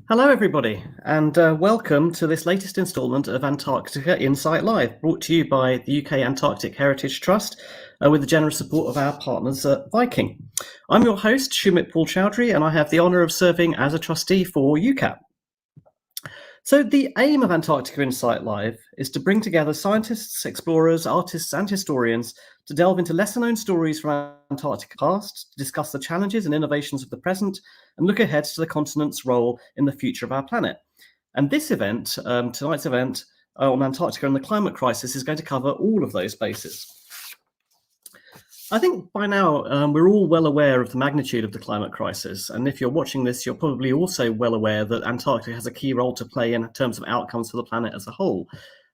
Hello, everybody, and welcome to this latest instalment of Antarctica In Sight Live, brought to you by the UK Antarctic Heritage Trust with the generous support of our partners at Viking. I'm your host, Sumit Paul-Choudhury, and I have the honour of serving as a trustee for UCAT. So the aim of Antarctica In Sight Live is to bring together scientists, explorers, artists and historians to delve into lesser-known stories from Antarctica past, to discuss the challenges and innovations of the present, and look ahead to the continent's role in the future of our planet. And this event, tonight's event on Antarctica and the climate crisis, is going to cover all of those bases. I think by now we're all well aware of the magnitude of the climate crisis, and if you're watching this, you're probably also well aware that Antarctica has a key role to play in terms of outcomes for the planet as a whole.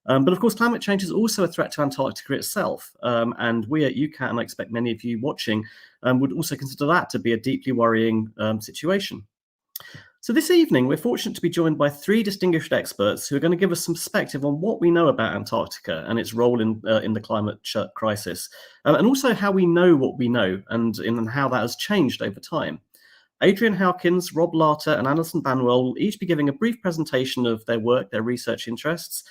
But of course, climate change is also a threat to Antarctica itself, and we at UCAT, and I expect many of you watching, would also consider that to be a deeply worrying situation. So this evening, we're fortunate to be joined by three distinguished experts who are going to give us some perspective on what we know about Antarctica and its role in the climate crisis, and also how we know what we know and how that has changed over time. Adrian Howkins, Rob Larter, and Alison Banwell will each be giving a brief presentation of their work, their research interests.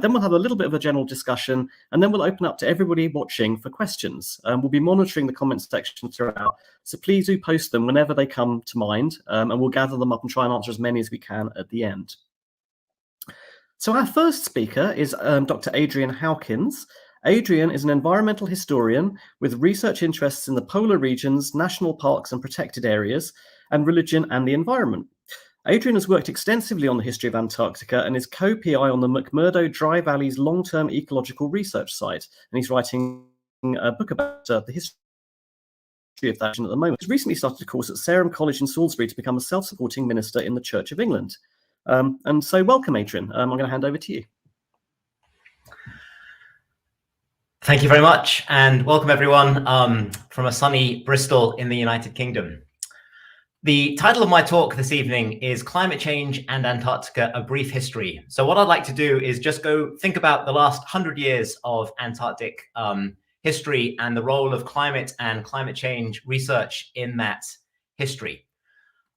Then we'll have a little bit of a general discussion, and then we'll open up to everybody watching for questions. We'll be monitoring the comments section throughout, so please do post them whenever they come to mind, and we'll gather them up and try and answer as many as we can at the end. So our first speaker is Dr. Adrian Howkins. Adrian is an environmental historian with research interests in the polar regions, national parks and protected areas, and religion and the environment. Adrian has worked extensively on the history of Antarctica and is co-PI on the McMurdo Dry Valley's long-term ecological research site. And he's writing a book about the history of that at the moment. He's recently started a course at Sarum College in Salisbury to become a self-supporting minister in the Church of England. And so welcome, Adrian. I'm going to hand over to you. Thank you very much, and welcome everyone from a sunny Bristol in the United Kingdom. The title of my talk this evening is Climate Change and Antarctica, A Brief History. So what I'd like to do is just go think about the last 100 years of Antarctic history and the role of climate and climate change research in that history.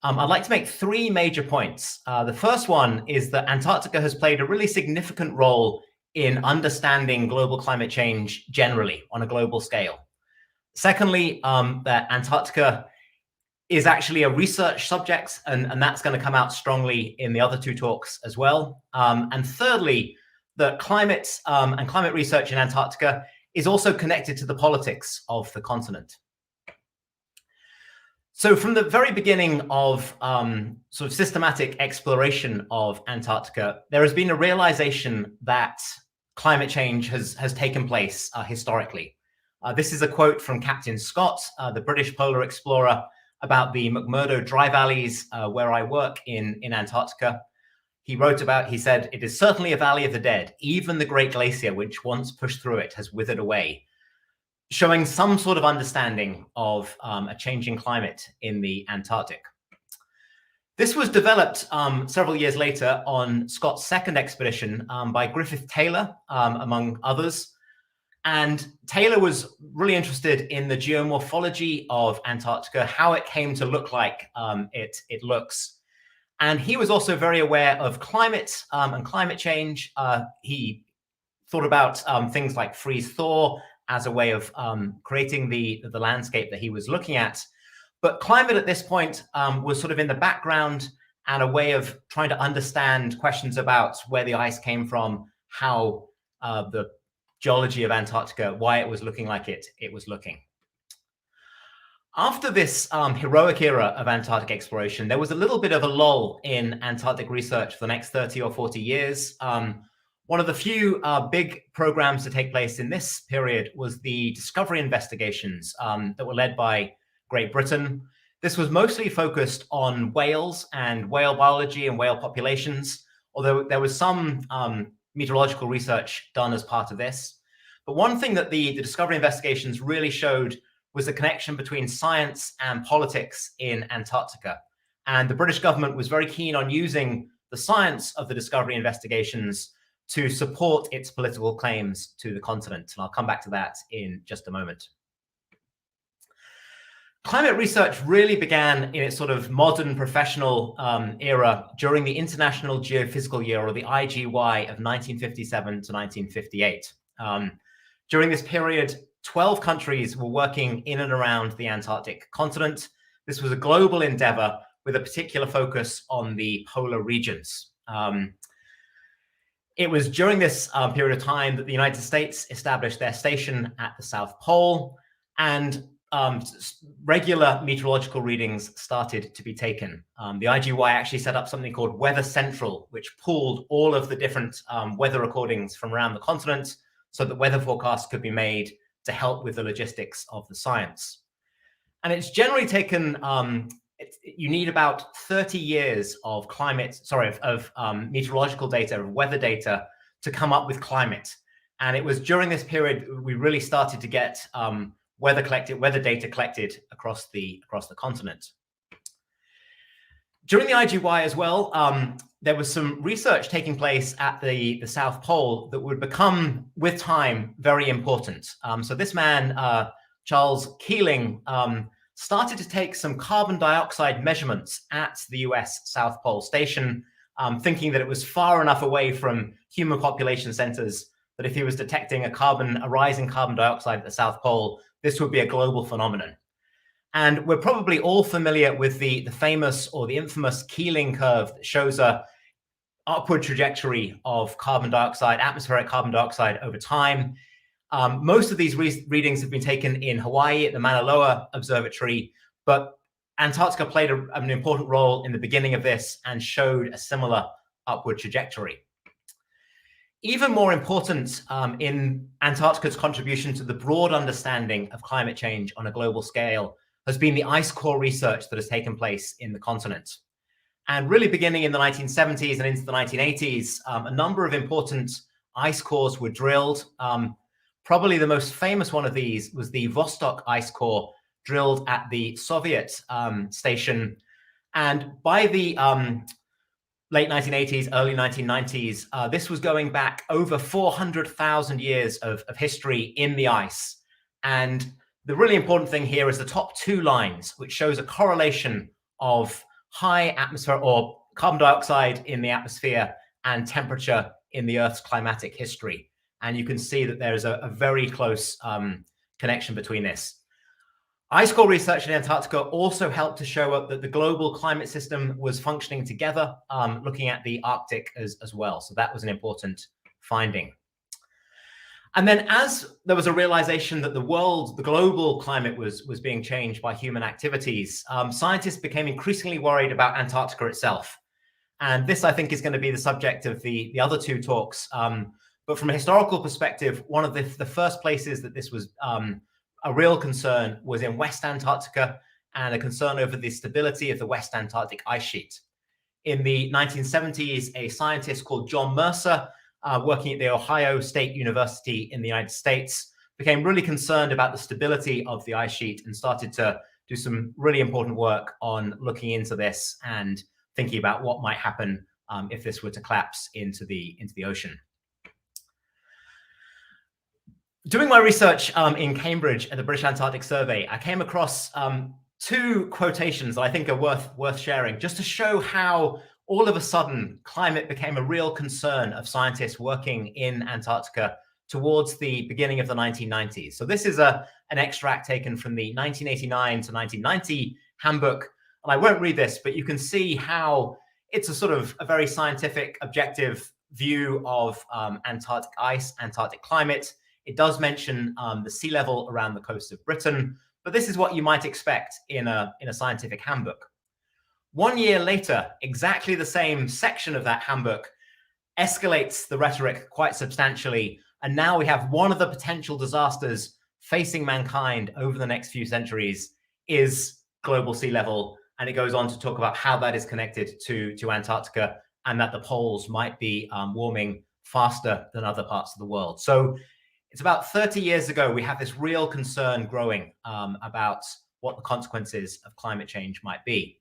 I'd like to make three major points. The first one is that Antarctica has played a really significant role in understanding global climate change generally on a global scale. Secondly, that Antarctica is actually a research subject, and that's going to come out strongly in the other two talks as well. And thirdly, that climate and climate research in Antarctica is also connected to the politics of the continent. So from the very beginning of sort of systematic exploration of Antarctica, there has been a realization that climate change has taken place historically. This is a quote from Captain Scott, the British polar explorer, about the McMurdo Dry Valleys where I work in Antarctica. He wrote about, he said, "It is certainly a valley of the dead. Even the great glacier which once pushed through it has withered away," showing some sort of understanding of a changing climate in the Antarctic. This was developed several years later on Scott's second expedition by Griffin Taylor, among others. And Taylor was really interested in the geomorphology of Antarctica, how it came to look like it looks. And he was also very aware of climate and climate change. He thought about things like freeze-thaw as a way of creating the landscape that he was looking at. But climate at this point was sort of in the background and a way of trying to understand questions about where the ice came from, how the geology of Antarctica, why it was looking like it was looking. After this heroic era of Antarctic exploration, there was a little bit of a lull in Antarctic research for the next 30 or 40 years. One of the few big programs to take place in this period was the discovery investigations that were led by Great Britain. This was mostly focused on whales and whale biology and whale populations, although there was some meteorological research done as part of this. But one thing that the discovery investigations really showed was the connection between science and politics in Antarctica. And the British government was very keen on using the science of the discovery investigations to support its political claims to the continent. And I'll come back to that in just a moment. Climate research really began in its sort of modern professional era during the International Geophysical Year, or the IGY, of 1957 to 1958. During this period, 12 countries were working in and around the Antarctic continent. This was a global endeavor with a particular focus on the polar regions. It was during this period of time that the United States established their station at the South Pole, and regular meteorological readings started to be taken. The IGY actually set up something called Weather Central, which pooled all of the different weather recordings from around the continent so that weather forecasts could be made to help with the logistics of the science. And it's generally taken, you need about 30 years of meteorological data, of weather data, to come up with climate. And it was during this period we really started to get weather data collected across the continent. During the IGY as well, there was some research taking place at the South Pole that would become, with time, very important. So this man, Charles Keeling, started to take some carbon dioxide measurements at the US South Pole Station, thinking that it was far enough away from human population centers that if he was detecting a rising carbon dioxide at the South Pole, this would be a global phenomenon. And we're probably all familiar with the famous, or the infamous, Keeling curve that shows a upward trajectory of carbon dioxide, atmospheric carbon dioxide, over time. Most of these readings have been taken in Hawaii at the Mauna Loa Observatory, but Antarctica played an important role in the beginning of this and showed a similar upward trajectory. Even more important in Antarctica's contribution to the broad understanding of climate change on a global scale has been the ice core research that has taken place in the continent. And really beginning in the 1970s and into the 1980s, a number of important ice cores were drilled. Probably the most famous one of these was the Vostok ice core, drilled at the Soviet station. And by the late 1980s, early 1990s, this was going back over 400,000 years of history in the ice. And the really important thing here is the top two lines, which shows a correlation of high atmosphere, or carbon dioxide in the atmosphere, and temperature in the Earth's climatic history. And you can see that there's a very close connection between this. Ice core research in Antarctica also helped to show up that the global climate system was functioning together, looking at the Arctic as well. So that was an important finding. And then as there was a realization that the global climate was being changed by human activities, scientists became increasingly worried about Antarctica itself. And this, I think, is going to be the subject of the other two talks. But from a historical perspective, one of the first places that this was a real concern was in West Antarctica, and a concern over the stability of the West Antarctic ice sheet. In the 1970s, a scientist called John Mercer, working at the Ohio State University in the United States, became really concerned about the stability of the ice sheet and started to do some really important work on looking into this and thinking about what might happen if this were to collapse into the ocean. Doing my research in Cambridge at the British Antarctic Survey, I came across two quotations that I think are worth sharing, just to show how all of a sudden climate became a real concern of scientists working in Antarctica towards the beginning of the 1990s. So this is an extract taken from the 1989 to 1990 handbook. And I won't read this, but you can see how it's a sort of a very scientific, objective view of Antarctic ice, Antarctic climate. It does mention the sea level around the coast of Britain, but this is what you might expect in a scientific handbook. 1 year later, exactly the same section of that handbook escalates the rhetoric quite substantially. And now we have one of the potential disasters facing mankind over the next few centuries is global sea level. And it goes on to talk about how that is connected to Antarctica, and that the poles might be warming faster than other parts of the world. So it's about 30 years ago, we have this real concern growing about what the consequences of climate change might be.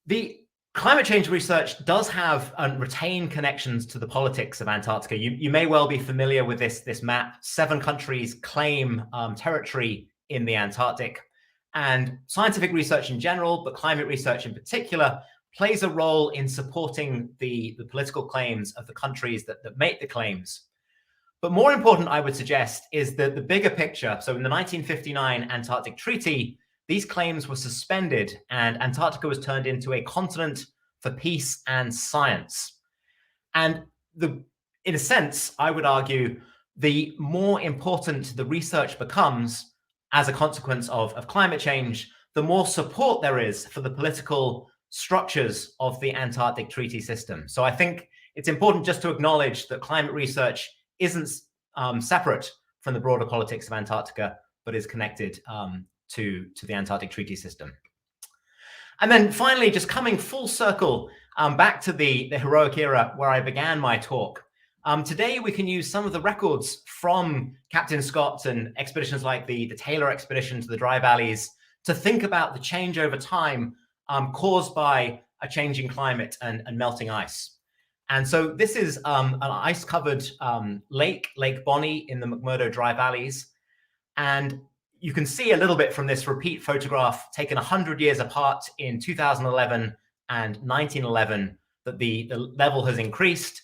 The climate change research does have and retain connections to the politics of Antarctica. You may well be familiar with this map. 7 countries claim territory in the Antarctic, and scientific research in general, but climate research in particular, plays a role in supporting the political claims of the countries that make the claims. But more important, I would suggest, is the bigger picture. So in the 1959 Antarctic Treaty, these claims were suspended and Antarctica was turned into a continent for peace and science. And in a sense, I would argue, the more important the research becomes as a consequence of climate change, the more support there is for the political structures of the Antarctic Treaty System. So I think it's important just to acknowledge that climate research isn't separate from the broader politics of Antarctica, but is connected to the Antarctic Treaty System. And then finally, just coming full circle back to the heroic era where I began my talk. Today, we can use some of the records from Captain Scott and expeditions like the Taylor expedition to the Dry Valleys to think about the change over time caused by a changing climate and melting ice. And so this is an ice-covered Lake Bonny in the McMurdo Dry Valleys. And you can see a little bit from this repeat photograph taken 100 years apart in 2011 and 1911 that the level has increased.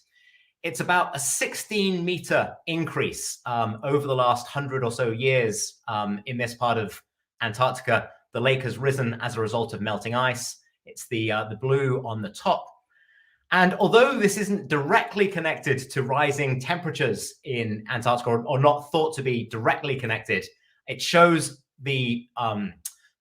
It's about a 16-meter increase over the last 100 or so years in this part of Antarctica. The lake has risen as a result of melting ice. It's the blue on the top. And although this isn't directly connected to rising temperatures in Antarctica, or not thought to be directly connected, it shows the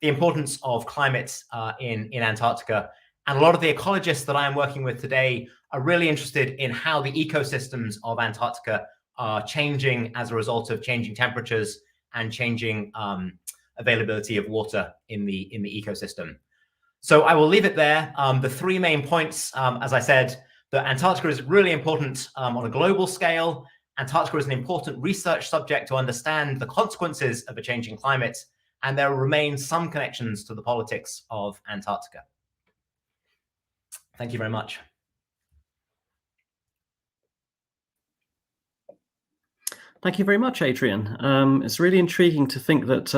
importance of climate in Antarctica. And a lot of the ecologists that I am working with today are really interested in how the ecosystems of Antarctica are changing as a result of changing temperatures and changing availability of water in the ecosystem. So I will leave it there. The 3 main points, as I said, that Antarctica is really important on a global scale. Antarctica is an important research subject to understand the consequences of a changing climate, and there remain some connections to the politics of Antarctica. Thank you very much. Thank you very much, Adrian. It's really intriguing to think that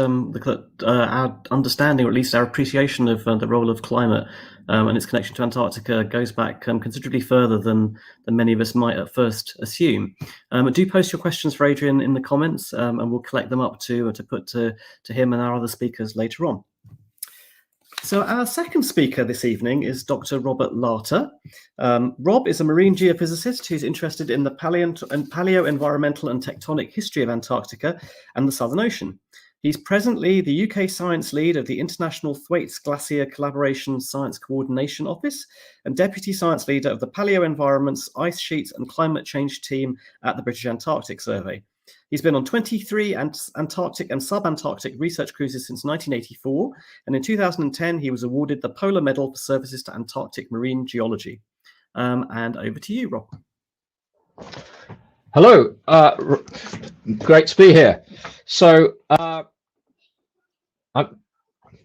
our understanding, or at least our appreciation of the role of climate and its connection to Antarctica goes back considerably further than many of us might at first assume. Do post your questions for Adrian in the comments, and we'll collect them up to put to him and our other speakers later on. So our second speaker this evening is Dr. Robert Larter. Rob is a marine geophysicist who's interested in the paleo-environmental and tectonic history of Antarctica and the Southern Ocean. He's presently the UK science lead of the International Thwaites Glacier Collaboration Science Coordination Office and deputy science leader of the Paleo-Environments, Ice Sheets and Climate Change team at the British Antarctic Survey. He's been on 23 Antarctic and subantarctic research cruises since 1984, and in 2010 he was awarded the Polar Medal for services to Antarctic marine geology. And over to you, Rob. Hello, great to be here. So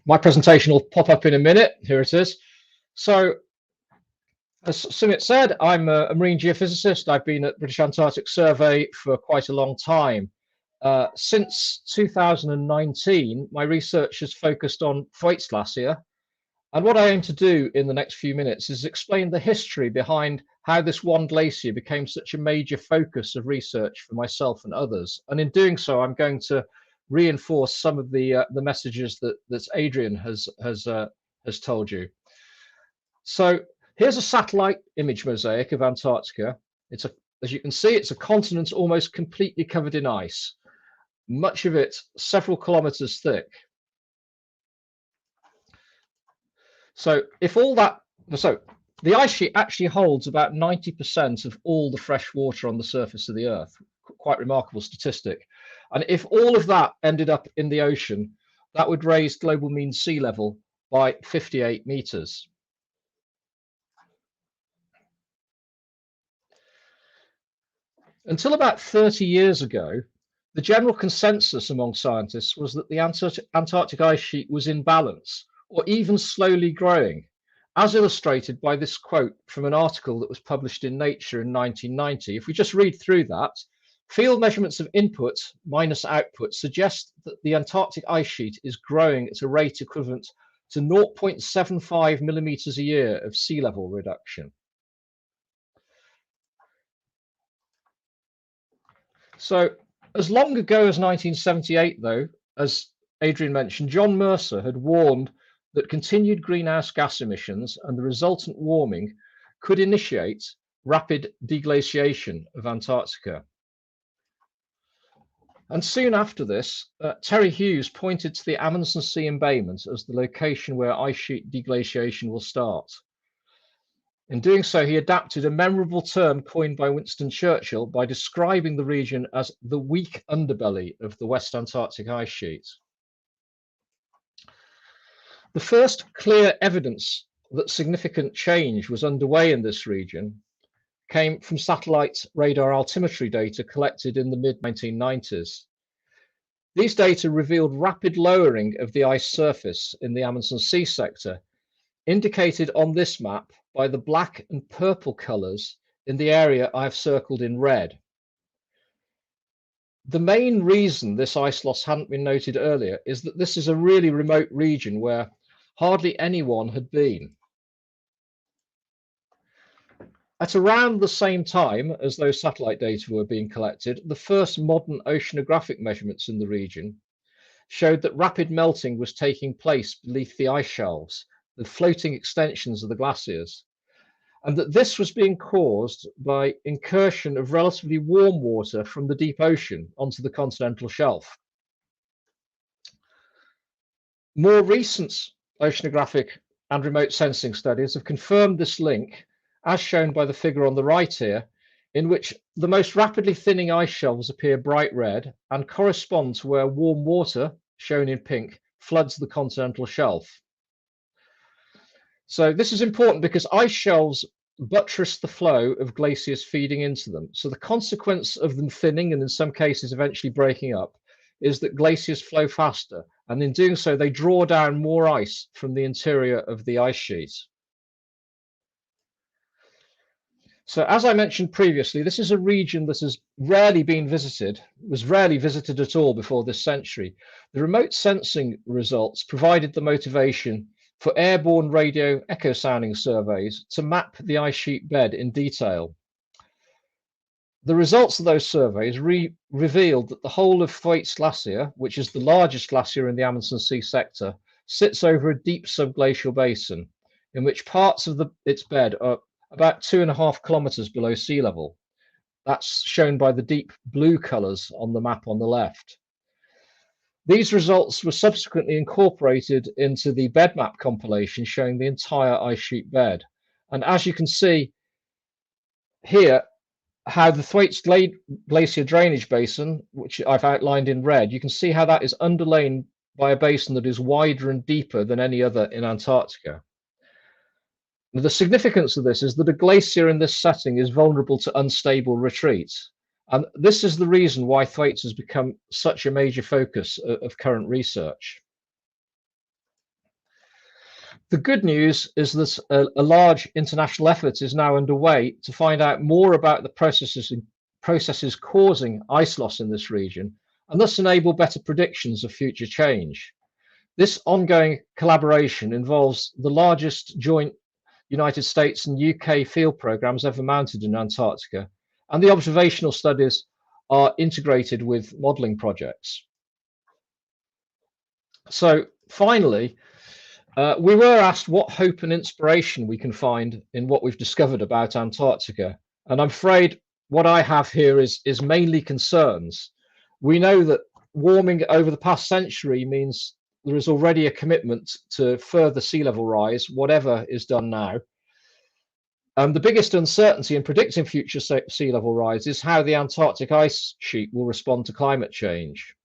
my presentation will pop up in a minute. Here it is. So as Sumit said, I'm a marine geophysicist. I've been at British Antarctic Survey for quite a long time. Since 2019, my research has focused on Thwaites Glacier. And what I aim to do in the next few minutes is explain the history behind how this one glacier became such a major focus of research for myself and others. And in doing so, I'm going to reinforce some of the messages that Adrian has told you. So here's a satellite image mosaic of Antarctica. As you can see, it's a continent almost completely covered in ice, much of it several kilometers thick. So The ice sheet actually holds about 90% of all the fresh water on the surface of the Earth. Quite remarkable statistic. And if all of that ended up in the ocean, that would raise global mean sea level by 58 meters. Until about 30 years ago, the general consensus among scientists was that the Antarctic ice sheet was in balance, or even slowly growing, as illustrated by this quote from an article that was published in Nature in 1990. If we just read through that, field measurements of input minus output suggest that the Antarctic ice sheet is growing at a rate equivalent to 0.75 millimeters a year of sea level reduction. So as long ago as 1978, though, as Adrian mentioned, John Mercer had warned that continued greenhouse gas emissions and the resultant warming could initiate rapid deglaciation of Antarctica. And soon after this, Terry Hughes pointed to the Amundsen Sea embayment as the location where ice sheet deglaciation will start. In doing so, he adapted a memorable term coined by Winston Churchill by describing the region as the weak underbelly of the West Antarctic ice sheet. The first clear evidence that significant change was underway in this region came from satellite radar altimetry data collected in the mid-1990s. These data revealed rapid lowering of the ice surface in the Amundsen Sea sector, indicated on this map by the black and purple colours in the area I have circled in red. The main reason this ice loss hadn't been noted earlier is that this is a really remote region where hardly anyone had been. At around the same time as those satellite data were being collected, the first modern oceanographic measurements in the region showed that rapid melting was taking place beneath the ice shelves, the floating extensions of the glaciers, and that this was being caused by incursion of relatively warm water from the deep ocean onto the continental shelf. More recent oceanographic and remote sensing studies have confirmed this link, as shown by the figure on the right here, in which the most rapidly thinning ice shelves appear bright red and correspond to where warm water, shown in pink, floods the continental shelf. So this is important because ice shelves buttress the flow of glaciers feeding into them. So the consequence of them thinning and in some cases eventually breaking up is that glaciers flow faster, and in doing so they draw down more ice from the interior of the ice sheet. So as I mentioned previously, this is a region that has rarely been visited, was rarely visited at all before this century. The remote sensing results provided the motivation for airborne radio echo sounding surveys to map the ice sheet bed in detail. The results of those surveys revealed that the whole of Thwaites Glacier, which is the largest glacier in the Amundsen Sea sector, sits over a deep subglacial basin in which parts of its bed are about 2.5 kilometers below sea level. That's shown by the deep blue colors on the map on the left. These results were subsequently incorporated into the bed map compilation showing the entire ice sheet bed. And as you can see here, how the Thwaites Glacier drainage basin, which I've outlined in red, you can see how that is underlain by a basin that is wider and deeper than any other in Antarctica. Now, the significance of this is that a glacier in this setting is vulnerable to unstable retreat. And this is the reason why Thwaites has become such a major focus of current research. The good news is that a large international effort is now underway to find out more about the processes causing ice loss in this region, and thus enable better predictions of future change. This ongoing collaboration involves the largest joint United States and UK field programs ever mounted in Antarctica, and the observational studies are integrated with modeling projects. So finally, we were asked what hope and inspiration we can find in what we've discovered about Antarctica. And I'm afraid what I have here is mainly concerns. We know that warming over the past century means there is already a commitment to further sea level rise, whatever is done now. The biggest uncertainty in predicting future sea level rise is how the Antarctic ice sheet will respond to climate change.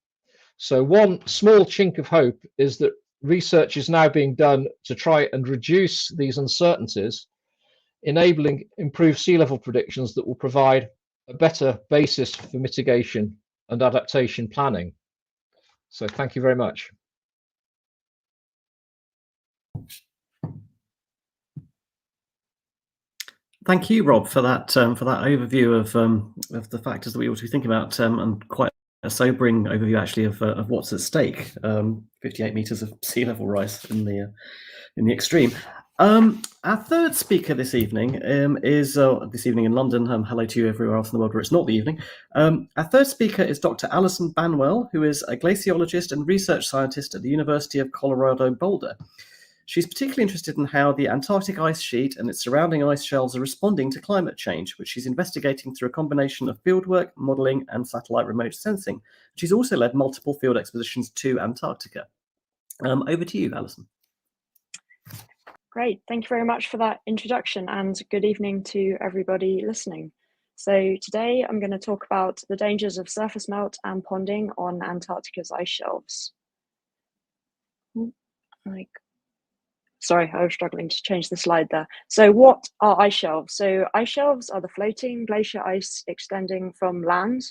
So one small chink of hope is that research is now being done to try and reduce these uncertainties, enabling improved sea level predictions that will provide a better basis for mitigation and adaptation planning. So thank you very much. Thank you, Rob, for that overview of the factors that we ought to be thinking about, and quite a sobering overview actually of what's at stake. 58 meters of sea level rise in the extreme. Our third speaker this evening is this evening in London. Hello to you everywhere else in the world where it's not the evening. Our third speaker is Dr. Alison Banwell, who is a glaciologist and research scientist at the University of Colorado Boulder. She's particularly interested in how the Antarctic ice sheet and its surrounding ice shelves are responding to climate change, which she's investigating through a combination of fieldwork, modelling, and satellite remote sensing. She's also led multiple field expeditions to Antarctica. Over to you, Alison. Great, thank you very much for that introduction, and good evening to everybody listening. So today I'm going to talk about the dangers of surface melt and ponding on Antarctica's ice shelves. Sorry, I was struggling to change the slide there. So what are ice shelves? So ice shelves are the floating glacier ice extending from land,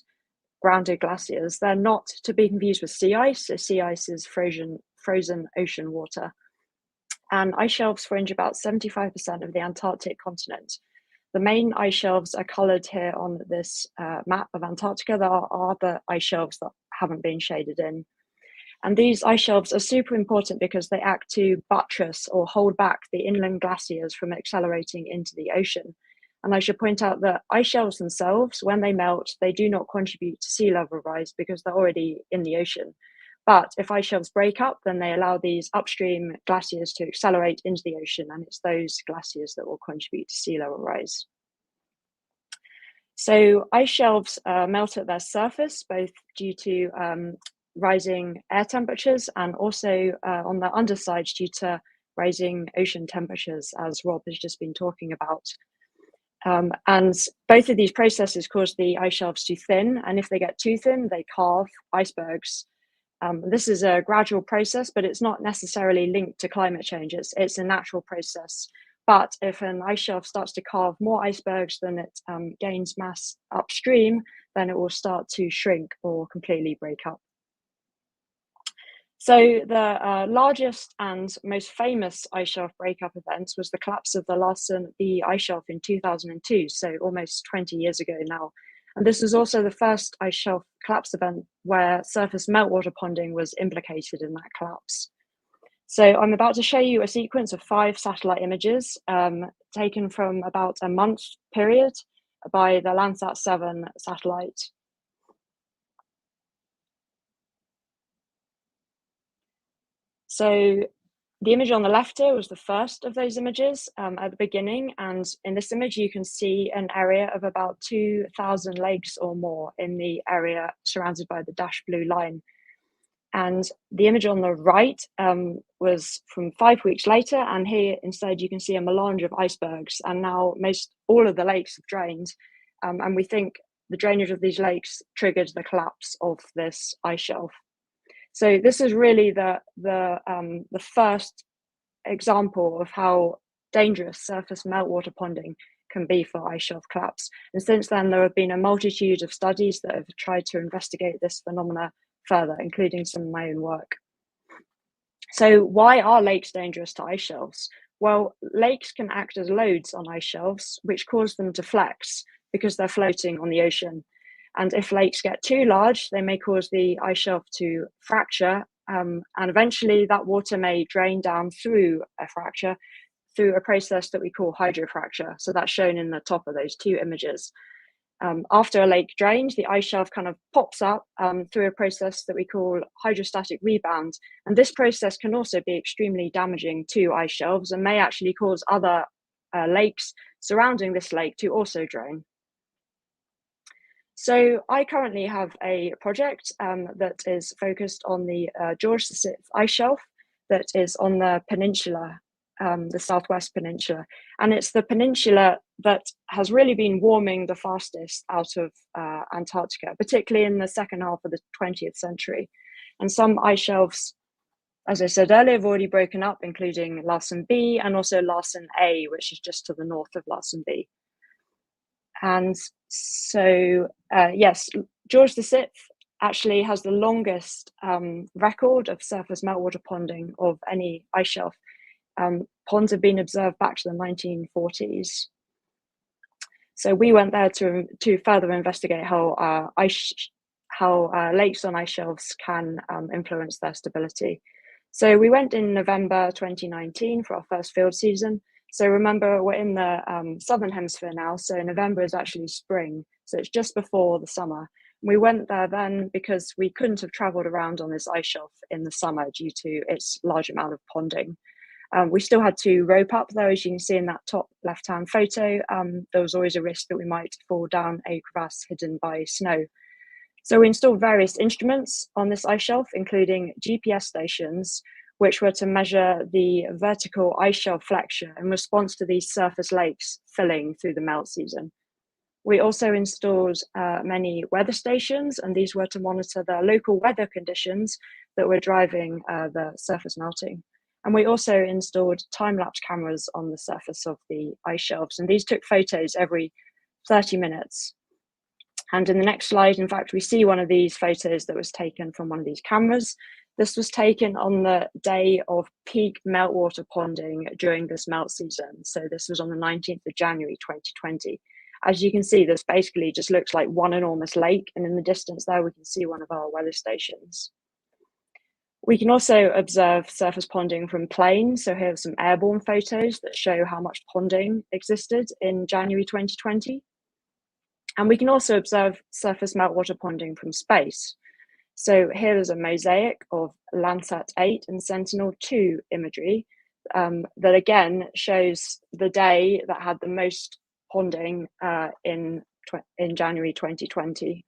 grounded glaciers. They're not to be confused with sea ice. So sea ice is frozen ocean water. And ice shelves fringe about 75% of the Antarctic continent. The main ice shelves are coloured here on this map of Antarctica. There are other ice shelves that haven't been shaded in. And these ice shelves are super important because they act to buttress or hold back the inland glaciers from accelerating into the ocean. And I should point out that ice shelves themselves, when they melt, they do not contribute to sea level rise because they're already in the ocean. But if ice shelves break up, then they allow these upstream glaciers to accelerate into the ocean, and it's those glaciers that will contribute to sea level rise. So ice shelves melt at their surface, both due to rising air temperatures and also on the underside due to rising ocean temperatures, as Rob has just been talking about. And both of these processes cause the ice shelves to thin, and if they get too thin, they carve icebergs. This is a gradual process, but it's not necessarily linked to climate change. It's a natural process. But if an ice shelf starts to carve more icebergs than it gains mass upstream, then it will start to shrink or completely break up. So the largest and most famous ice shelf breakup event was the collapse of the Larsen B ice shelf in 2002, so almost 20 years ago now. And this was also the first ice shelf collapse event where surface meltwater ponding was implicated in that collapse. So I'm about to show you a sequence of 5 satellite images taken from about a month period by the Landsat 7 satellite. So the image on the left here was the first of those images at the beginning, and in this image you can see an area of about 2,000 lakes or more in the area surrounded by the dashed blue line. And the image on the right was from 5 weeks later, and here instead you can see a melange of icebergs, and now all of the lakes have drained, and we think the drainage of these lakes triggered the collapse of this ice shelf. So this is really the first example of how dangerous surface meltwater ponding can be for ice shelf collapse. And since then, there have been a multitude of studies that have tried to investigate this phenomena further, including some of my own work. So why are lakes dangerous to ice shelves? Well, lakes can act as loads on ice shelves, which cause them to flex because they're floating on the ocean. And if lakes get too large, they may cause the ice shelf to fracture, and eventually that water may drain down through a fracture through a process that we call hydrofracture. So that's shown in the top of those 2 images. After a lake drains, the ice shelf kind of pops up through a process that we call hydrostatic rebound. And this process can also be extremely damaging to ice shelves and may actually cause other lakes surrounding this lake to also drain. So I currently have a project that is focused on the George VI ice shelf that is on the peninsula, the southwest peninsula. And it's the peninsula that has really been warming the fastest out of Antarctica, particularly in the second half of the 20th century. And some ice shelves, as I said earlier, have already broken up, including Larsen B and also Larsen A, which is just to the north of Larsen B. And so, yes, George VI actually has the longest record of surface meltwater ponding of any ice shelf. Ponds have been observed back to the 1940s. So we went there to further investigate how lakes on ice shelves can influence their stability. So we went in November 2019 for our first field season. So remember, we're in the southern hemisphere now, so November is actually spring, so it's just before the summer. We went there then because we couldn't have travelled around on this ice shelf in the summer due to its large amount of ponding. We still had to rope up though, as you can see in that top left-hand photo. There was always a risk that we might fall down a crevasse hidden by snow. So we installed various instruments on this ice shelf, including GPS stations, which were to measure the vertical ice shelf flexure in response to these surface lakes filling through the melt season. We also installed many weather stations, and these were to monitor the local weather conditions that were driving the surface melting. And we also installed time-lapse cameras on the surface of the ice shelves, and these took photos every 30 minutes. And in the next slide, in fact, we see one of these photos that was taken from one of these cameras. This was taken on the day of peak meltwater ponding during this melt season. So this was on the 19th of January, 2020. As you can see, this basically just looks like one enormous lake. And in the distance there, we can see one of our weather stations. We can also observe surface ponding from planes. So here are some airborne photos that show how much ponding existed in January 2020. And we can also observe surface meltwater ponding from space. So here is a mosaic of Landsat 8 and Sentinel-2 imagery that again shows the day that had the most ponding in January 2020.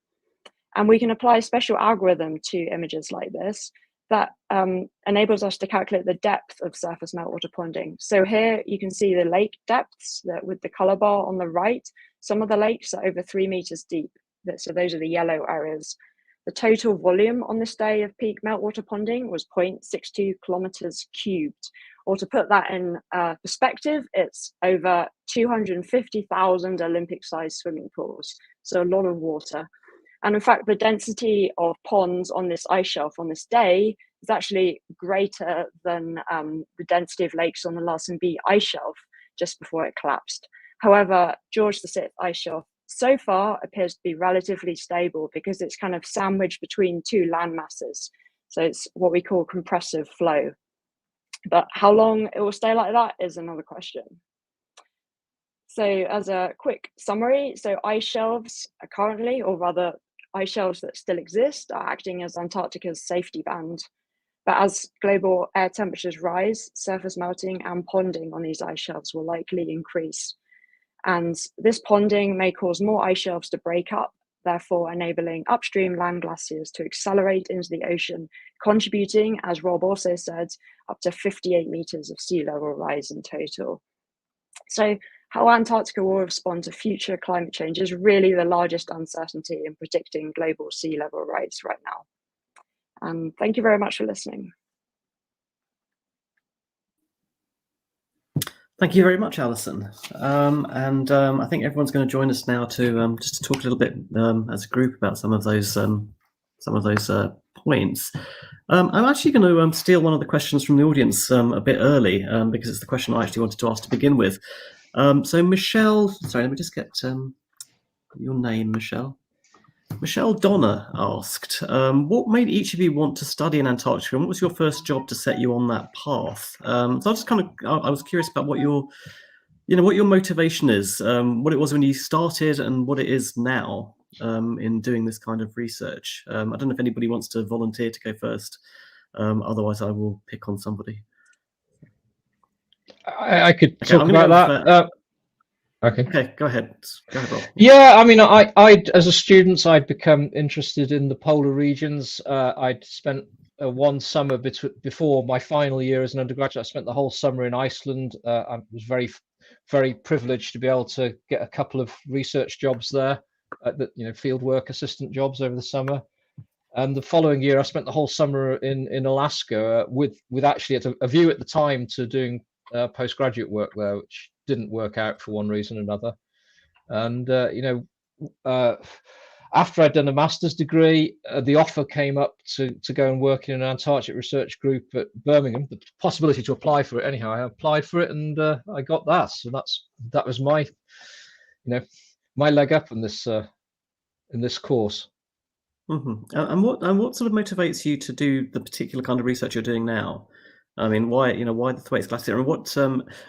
And we can apply a special algorithm to images like this that enables us to calculate the depth of surface meltwater ponding. So here you can see the lake depths with the color bar on the right. Some of the lakes are over 3 meters deep. So those are the yellow areas. The total volume on this day of peak meltwater ponding was 0.62 kilometers cubed. Or to put that in perspective, it's over 250,000 Olympic-sized swimming pools. So a lot of water. And in fact, the density of ponds on this ice shelf on this day is actually greater than the density of lakes on the Larsen B ice shelf just before it collapsed. However, George VI ice shelf so far appears to be relatively stable because it's kind of sandwiched between two land masses. So it's what we call compressive flow. But how long it will stay like that is another question. So as a quick summary, so ice shelves are currently, or rather ice shelves that still exist, are acting as Antarctica's safety band. But as global air temperatures rise, surface melting and ponding on these ice shelves will likely increase. And this ponding may cause more ice shelves to break up, therefore enabling upstream land glaciers to accelerate into the ocean, contributing, as Rob also said, up to 58 meters of sea level rise in total. So how Antarctica will respond to future climate change is really the largest uncertainty in predicting global sea level rise right now. And thank you very much for listening. Thank you very much, Alison. I think everyone's going to join us now to just to talk a little bit as a group about some of those points. I'm actually going to steal one of the questions from the audience a bit early because it's the question I actually wanted to ask to begin with. So Michelle, sorry, let me just get your name, Michelle. Michelle Donner asked, what made each of you want to study in Antarctica, and what was your first job to set you on that path? So I was curious about what your motivation is, what it was when you started and what it is now in doing this kind of research. I don't know if anybody wants to volunteer to go first. Otherwise, I will pick on somebody. I could talk about that. Okay, go ahead, Rob. Yeah, I mean, I as a student, I'd become interested in the polar regions. I'd spent one summer before my final year as an undergraduate. I spent the whole summer in Iceland. I was very very privileged to be able to get a couple of research jobs there, field work assistant jobs over the summer. And the following year, I spent the whole summer in Alaska with actually a view at the time to doing postgraduate work there, which didn't work out for one reason or another. And after I'd done a master's degree, the offer came up to go and work in an Antarctic research group at Birmingham. The possibility to apply for it. Anyhow, I applied for it and I got that. So that was my leg up in this course. Mm-hmm. And what sort of motivates you to do the particular kind of research you're doing now? I mean, why the Thwaites Glacier? And what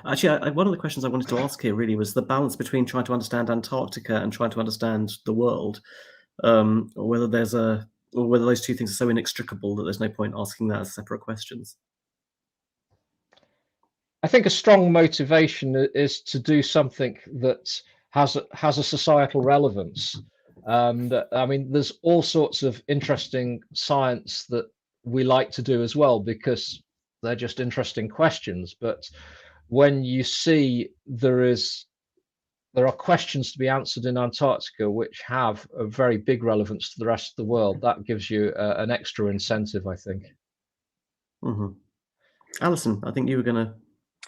actually, one of the questions I wanted to ask here really was the balance between trying to understand Antarctica and trying to understand the world, or whether those two things are so inextricable that there's no point asking that as separate questions. I think a strong motivation is to do something that has a societal relevance. And I mean, there's all sorts of interesting science that we like to do as well, because they're just interesting questions. But when you see there are questions to be answered in Antarctica which have a very big relevance to the rest of the world, that gives you an extra incentive, I think. Mm-hmm. Alison, I think you were going to.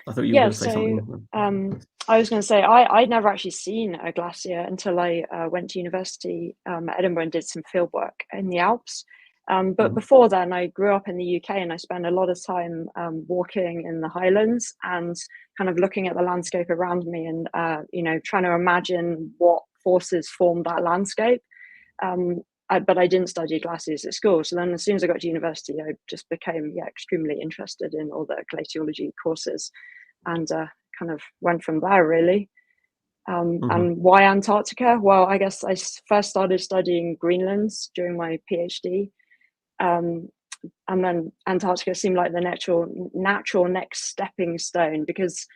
I thought you were going to say something. I was going to say I'd never actually seen a glacier until I went to university at Edinburgh and did some field work in the Alps. But before then, I grew up in the UK and I spent a lot of time walking in the Highlands and kind of looking at the landscape around me and trying to imagine what forces formed that landscape. But I didn't study glaciers at school. So then as soon as I got to university, I just became extremely interested in all the glaciology courses and kind of went from there, really. And why Antarctica? Well, I guess I first started studying Greenland during my PhD. And then Antarctica seemed like the natural next stepping stone, because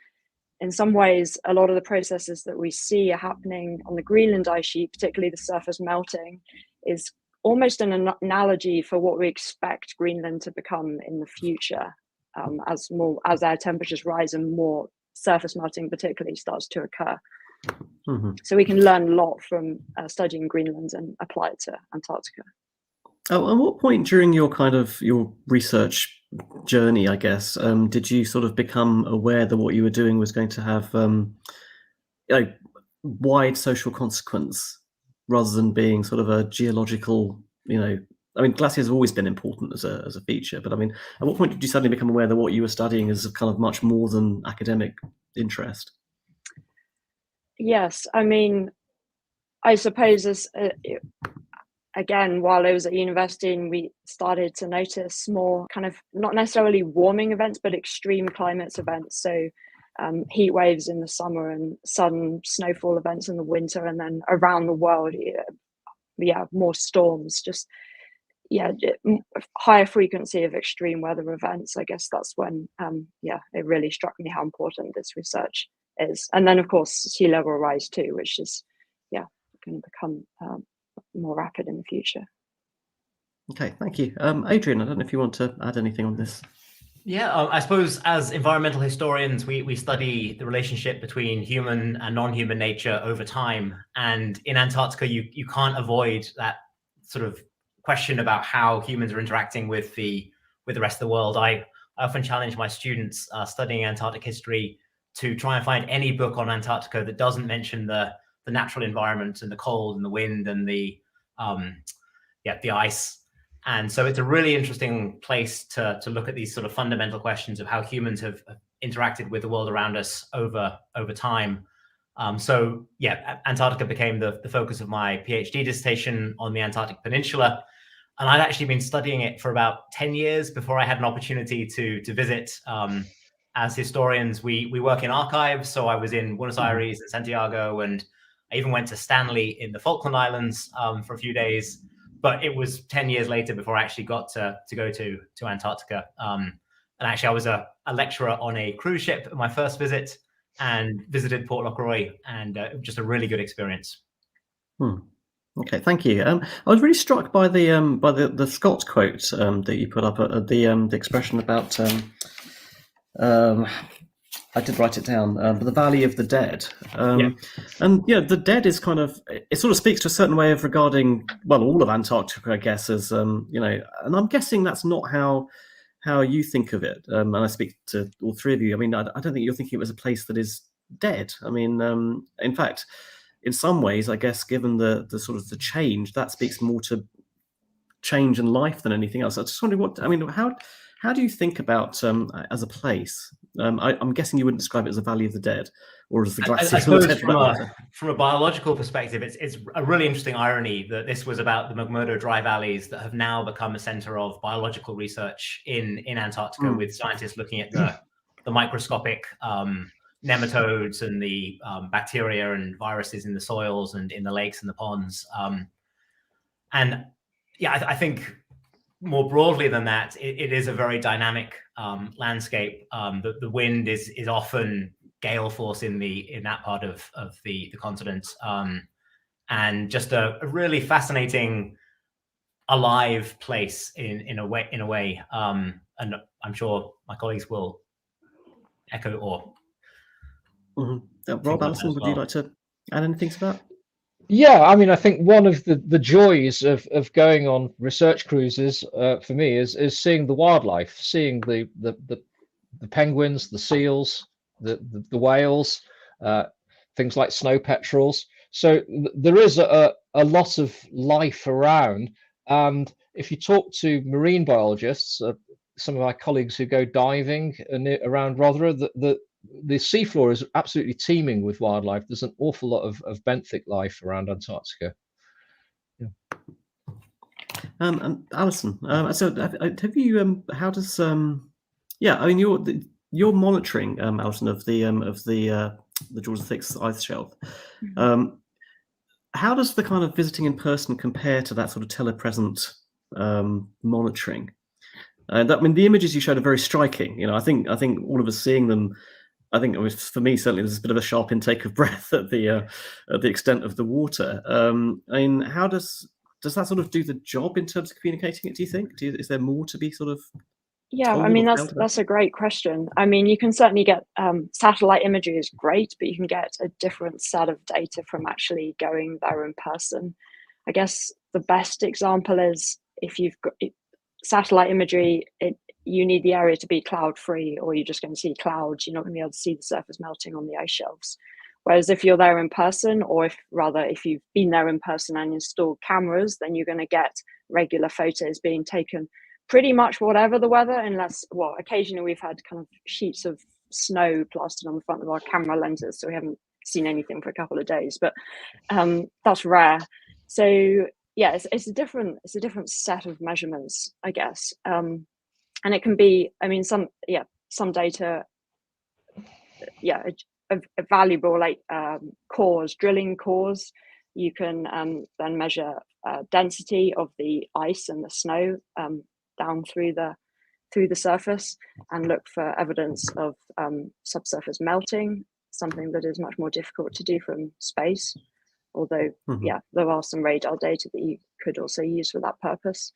in some ways, a lot of the processes that we see are happening on the Greenland ice sheet, particularly the surface melting, is almost an analogy for what we expect Greenland to become in the future, as our temperatures rise and more surface melting particularly starts to occur. So we can learn a lot from studying Greenland and apply it to Antarctica. Oh, at what point during your research journey, I guess, did you sort of become aware that what you were doing was going to have wide social consequence, rather than being sort of a geological, I mean, glaciers have always been important as a feature, but I mean, at what point did you suddenly become aware that what you were studying is kind of much more than academic interest? Yes, I mean, I suppose as again, while I was at university and we started to notice more kind of not necessarily warming events, but extreme climates events. So heat waves in the summer and sudden snowfall events in the winter, and then around the world, more storms, just higher frequency of extreme weather events. I guess that's when it really struck me how important this research is. And then of course sea level rise too, which is going to become more rapid in the future. Okay, thank you. Adrian, I don't know if you want to add anything on this. Yeah, I suppose as environmental historians, we study the relationship between human and non-human nature over time. And in Antarctica, you can't avoid that sort of question about how humans are interacting with the rest of the world. I often challenge my students studying Antarctic history to try and find any book on Antarctica that doesn't mention the natural environment and the cold and the wind and the ice. And so it's a really interesting place to look at these sort of fundamental questions of how humans have interacted with the world around us over time. Antarctica became the focus of my PhD dissertation on the Antarctic Peninsula. And I'd actually been studying it for about 10 years before I had an opportunity to visit. As historians, we work in archives. So I was in Buenos Aires and Santiago, and I even went to Stanley in the Falkland Islands for a few days. But it was 10 years later before I actually got to go to Antarctica. And actually, I was a lecturer on a cruise ship at my first visit and visited Port Lockroy, and just a really good experience. Okay, thank you. I was really struck by the Scott quote that you put up, the expression about I did write it down, but the Valley of the Dead. Yeah. And the dead is kind of, it sort of speaks to a certain way of regarding, well, all of Antarctica, I guess, as, and I'm guessing that's not how you think of it. And I speak to all three of you. I mean, I don't think you're thinking of it as a place that is dead. I mean, in fact, in some ways, I guess, given the sort of the change, that speaks more to change and life than anything else. I just wondering how do you think about as a place? I'm guessing you wouldn't describe it as a Valley of the Dead or as the Glacier. I suppose from a biological perspective, it's a really interesting irony that this was about the McMurdo dry valleys that have now become a center of biological research in Antarctica, with scientists looking at the microscopic nematodes and the bacteria and viruses in the soils and in the lakes and the ponds. And yeah, I think more broadly than that, it is a very dynamic landscape. The wind is often gale force in that part of the continent, and just a really fascinating, alive place in a way. And I'm sure my colleagues will echo or. Rob, Alison, would you like to add anything to that? Yeah, I mean, I think one of the joys of going on research cruises for me is seeing the wildlife, seeing the penguins, the seals, the whales, things like snow petrels. So there is a lot of life around. And if you talk to marine biologists, some of my colleagues who go diving around Rothera, the seafloor is absolutely teeming with wildlife. There's an awful lot of benthic life around Antarctica. Yeah. And Alison, so have you? How does? Yeah, I mean, you're monitoring, Alison, of the Georgia Thicks ice shelf. How does the kind of visiting in person compare to that sort of telepresent monitoring? I mean, the images you showed are very striking. I think all of us seeing them. I think for me, certainly, there's a bit of a sharp intake of breath at the extent of the water. I mean, how does that sort of do the job in terms of communicating it? Do you think? Is there more to be sort of? Yeah, I mean, that's a great question. I mean, you can certainly get satellite imagery is great, but you can get a different set of data from actually going there in person. I guess the best example is if you've got satellite imagery, you need the area to be cloud free, or you're just going to see clouds. You're not going to be able to see the surface melting on the ice shelves. Whereas if you're there in person, or if you've been there in person and installed cameras, then you're going to get regular photos being taken pretty much whatever the weather, unless, well, occasionally we've had kind of sheets of snow plastered on the front of our camera lenses, so we haven't seen anything for a couple of days, but that's rare. So yeah, it's a different set of measurements, I guess. And it can be, I mean, some data, a valuable, like drilling cores. You can then measure density of the ice and the snow down through the surface, and look for evidence of subsurface melting, something that is much more difficult to do from space. Although, there are some radar data that you could also use for that purpose.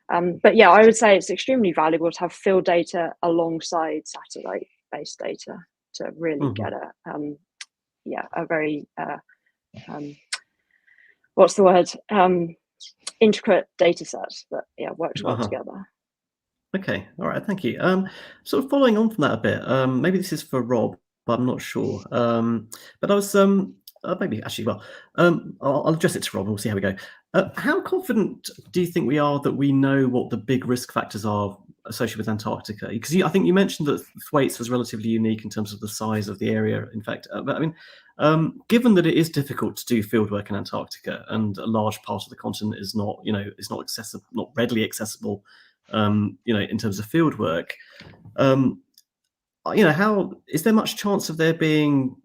But yeah, I would say it's extremely valuable to have field data alongside satellite-based data to really get a very what's the word, intricate data set that works well together. Okay, all right, thank you. Sort of following on from that a bit, maybe this is for Rob, but I'm not sure. But I was maybe actually, well, I'll address it to Rob. We'll see how we go. How confident do you think we are that we know what the big risk factors are associated with Antarctica? Because I think you mentioned that Thwaites was relatively unique in terms of the size of the area. In fact, but I mean, given that it is difficult to do fieldwork in Antarctica, and a large part of the continent is not accessible, not readily accessible, in terms of fieldwork, how is there much chance of there being,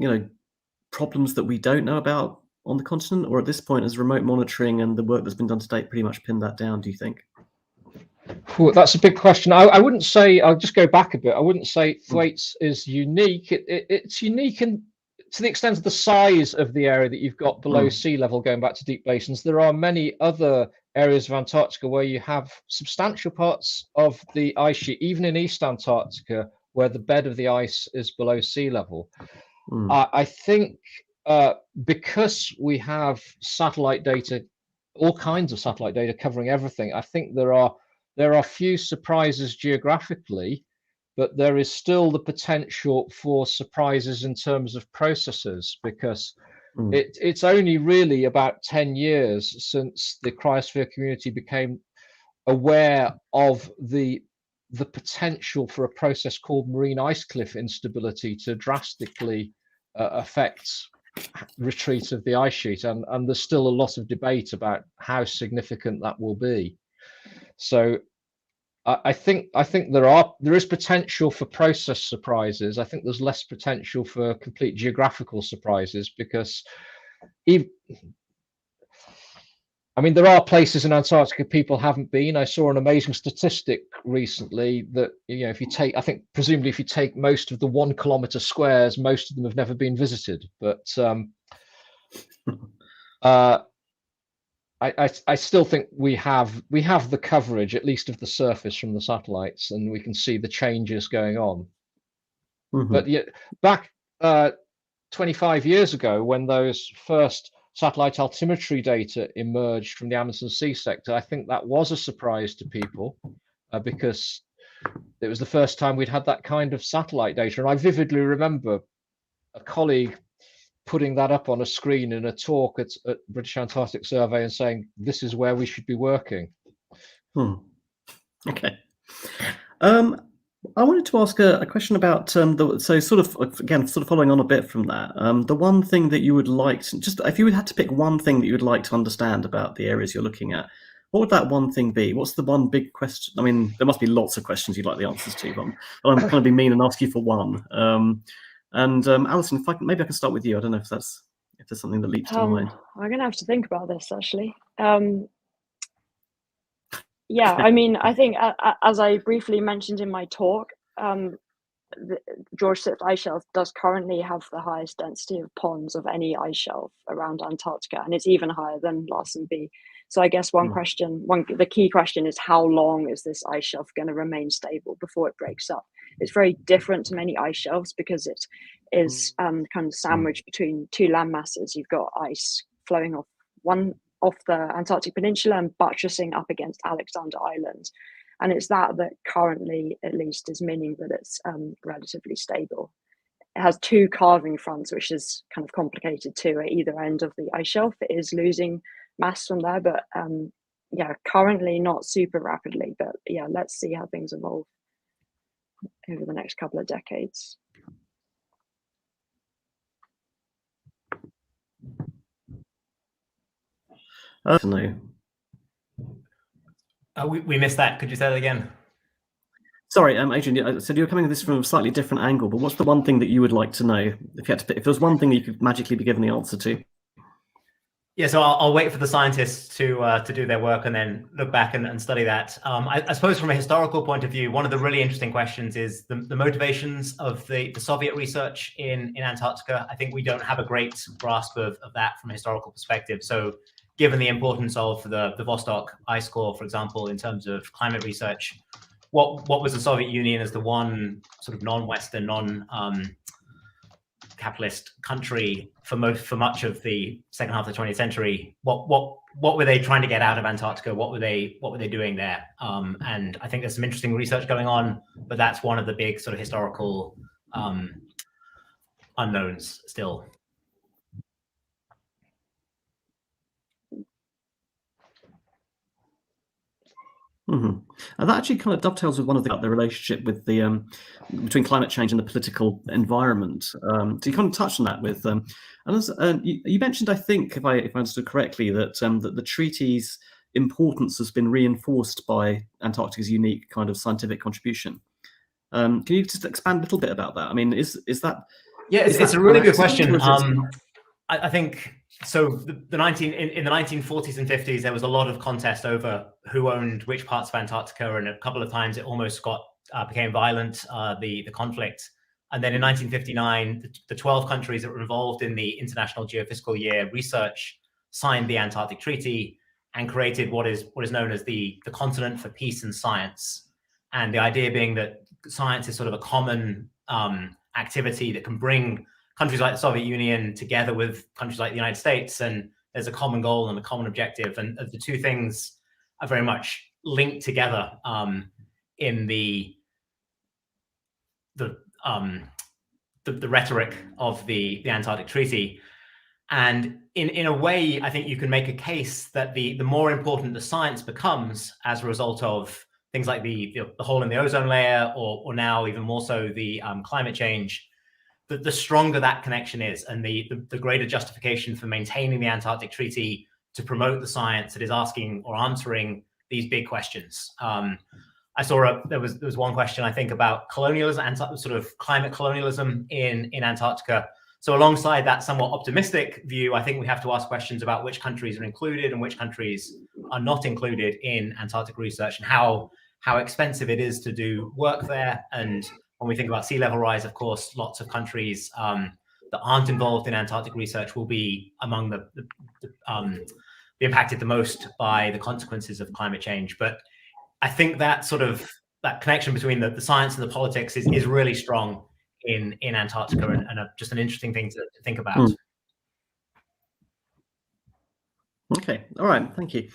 problems that we don't know about on the continent, or at this point, has remote monitoring and the work that's been done to date pretty much pinned that down, do you think? Well, that's a big question. I wouldn't say, I'll just go back a bit. I wouldn't say Thwaites is unique. It's unique to the extent of the size of the area that you've got below sea level going back to deep basins. There are many other areas of Antarctica where you have substantial parts of the ice sheet, even in East Antarctica, where the bed of the ice is below sea level. Mm. I think because we have satellite data, all kinds of satellite data covering everything, I think there are few surprises geographically, but there is still the potential for surprises in terms of processes, because it's only really about 10 years since the cryosphere community became aware of the potential for a process called marine ice cliff instability to drastically affect retreat of the ice sheet, and there's still a lot of debate about how significant that will be. So I think there is potential for process surprises. I think there's less potential for complete geographical surprises, because I mean, there are places in Antarctica people haven't been. I saw an amazing statistic recently that, you know, if you take, I think presumably if you take most of the 1 kilometer squares, most of them have never been visited. But I still think we have the coverage, at least of the surface from the satellites, and we can see the changes going on. But yeah, back 25 years ago, when those first satellite altimetry data emerged from the Amazon Sea sector, I think that was a surprise to people, because it was the first time we'd had that kind of satellite data. And I vividly remember a colleague putting that up on a screen in a talk at British Antarctic Survey and saying, this is where we should be working. Okay. I wanted to ask a question about so sort of following on a bit from that. The one thing that you would like to, just if you had to pick one thing that you would like to understand about the areas you're looking at, what would that one thing be? What's the one big question? I mean, there must be lots of questions you'd like the answers to, but I'm going to be mean and ask you for one. Alison, maybe I can start with you. I don't know if there's something that leaps to mind. I'm going to have to think about this, actually. Yeah, I mean, I think as I briefly mentioned in my talk, the George VI ice shelf does currently have the highest density of ponds of any ice shelf around Antarctica, and it's even higher than Larsen B. So I guess the key question is, how long is this ice shelf going to remain stable before it breaks up? It's very different to many ice shelves because it is kind of sandwiched between 2 land masses. You've got ice flowing off the Antarctic Peninsula and buttressing up against Alexander Island. And it's that currently, at least, is meaning that it's relatively stable. It has 2 carving fronts, which is kind of complicated too. At either end of the ice shelf, it is losing mass from there, but yeah, currently not super rapidly. But yeah, let's see how things evolve over the next couple of decades. No. We missed that. Could you say that again? Sorry, Adrian. So you're coming at this from a slightly different angle. But what's the one thing that you would like to know? If there was one thing that you could magically be given the answer to? Yeah, so I'll wait for the scientists to do their work and then look back and study that. I suppose from a historical point of view, one of the really interesting questions is the motivations of the Soviet research in Antarctica. I think we don't have a great grasp of that from a historical perspective. So given the importance of the Vostok ice core, for example, in terms of climate research, what was the Soviet Union as the one sort of non-Western, capitalist country for much of the second half of the 20th century? What were they trying to get out of Antarctica? What were they doing there? And I think there's some interesting research going on, but that's one of the big sort of historical unknowns still. And that actually kind of dovetails with one of the relationship with the between climate change and the political environment. So you kind of touched on that with you mentioned, I think, if I understood correctly, that that the treaty's importance has been reinforced by Antarctica's unique kind of scientific contribution. Can you just expand a little bit about that? I mean, is that? Yeah, it's a really good question. I think so. In the 1940s and 50s, there was a lot of contest over who owned which parts of Antarctica, and a couple of times it almost became violent, the conflict. And then in 1959, the 12 countries that were involved in the International Geophysical Year research signed the Antarctic Treaty and created what is known as the Continent for Peace and Science. And the idea being that science is sort of a common activity that can bring countries like the Soviet Union together with countries like the United States, and there's a common goal and a common objective, and the two things are very much linked together in the rhetoric of the Antarctic Treaty. And in a way, I think you can make a case that the more important the science becomes as a result of things like the hole in the ozone layer, or now even more so the climate change, the stronger that connection is, and the greater justification for maintaining the Antarctic Treaty to promote the science that is asking or answering these big questions. I saw there was one question, I think, about colonialism and sort of climate colonialism in Antarctica. So alongside that somewhat optimistic view, I think we have to ask questions about which countries are included and which countries are not included in Antarctic research, and how expensive it is to do work there. And when we think about sea level rise, of course, lots of countries that aren't involved in Antarctic research will be among the be impacted the most by the consequences of climate change. But I think that connection between the science and the politics is really strong in Antarctica, and just an interesting thing to think about. Okay, all right, thank you.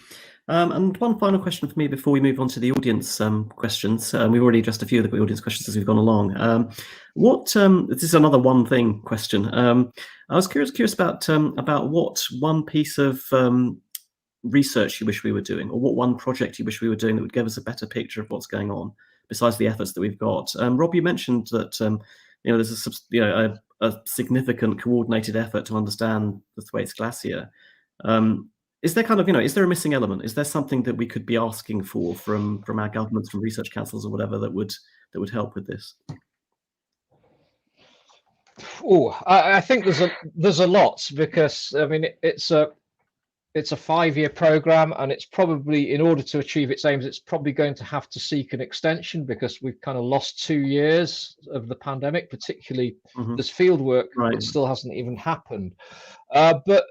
And one final question for me before we move on to the audience questions. We've already addressed a few of the audience questions as we've gone along. This is another one thing question. I was curious about what one piece of research you wish we were doing, or what one project you wish we were doing that would give us a better picture of what's going on, besides the efforts that we've got. Rob, you mentioned that there's a significant coordinated effort to understand the Thwaites Glacier. Is there is there a missing element? Is there something that we could be asking for from our governments, from research councils or whatever, that would help with this? Oh, I think there's a lot, because I mean it's a 5-year program, and it's probably, in order to achieve its aims, it's probably going to have to seek an extension, because we've kind of lost 2 years of the pandemic. Particularly, there's field work that still hasn't even happened. But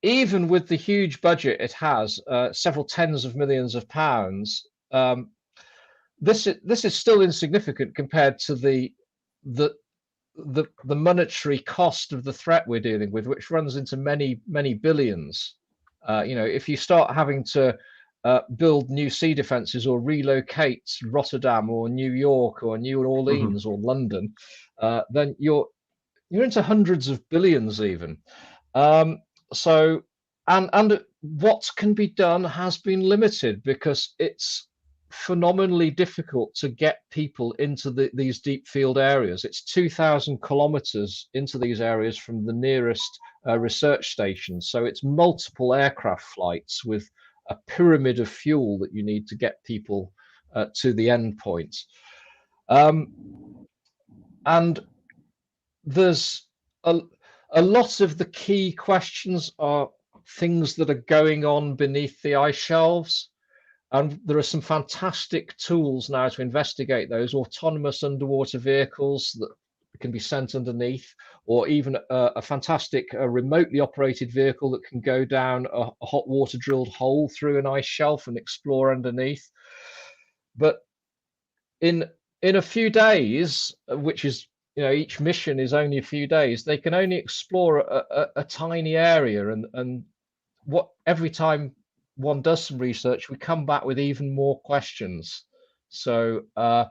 even with the huge budget it has, several tens of millions of pounds, this is still insignificant compared to the monetary cost of the threat we're dealing with, which runs into many billions. If you start having to build new sea defenses, or relocate Rotterdam or New York or New Orleans or London, then you're into hundreds of billions even. So what can be done has been limited, because it's phenomenally difficult to get people into these deep field areas. It's 2,000 kilometers into these areas from the nearest research station. So it's multiple aircraft flights with a pyramid of fuel that you need to get people to the end point. And there's a lot of the key questions are things that are going on beneath the ice shelves. And there are some fantastic tools now to investigate those. Autonomous underwater vehicles that can be sent underneath, or even a fantastic remotely operated vehicle that can go down a hot water drilled hole through an ice shelf and explore underneath. But in a few days, which is, each mission is only a few days, they can only explore a tiny area. And every time one does some research, we come back with even more questions. So I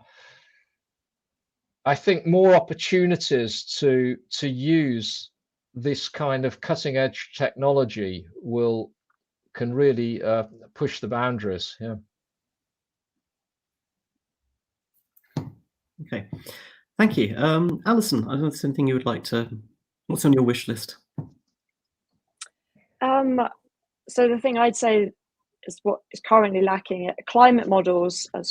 think more opportunities to use this kind of cutting edge technology can really push the boundaries. Yeah. Okay, thank you. Alison, I don't know if there's anything you would like to, what's on your wish list? So the thing I'd say is what is currently lacking. Climate models and